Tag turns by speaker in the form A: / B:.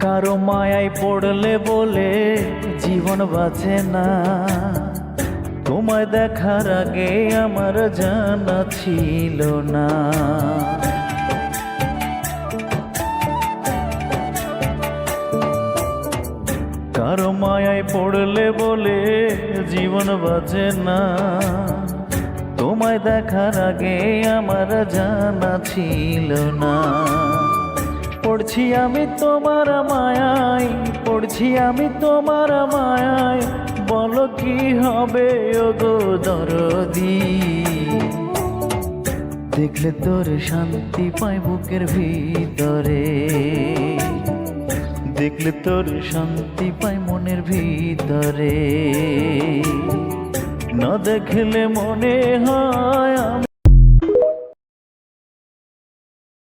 A: কারো মায়ায় পড়লে বলে জীবন বাঁচে না, তোমায় দেখার আগে আমার জানা ছিল না। কারো মায়ায় পড়লে বলে জীবন বাঁচে না, তোমায় দেখার আগে আমার জানা ছিল না। পড়ছি আমি তোমার মায়ায়, পড়ছি আমি তোমার মায়ায়, বলো কি হবে ওগো দরদি। দেখলে তোর শান্তি পাই বুকের ভিতরে, দেখলে তোর শান্তি পাই মনের ভিতরে, না দেখলে মনে হয়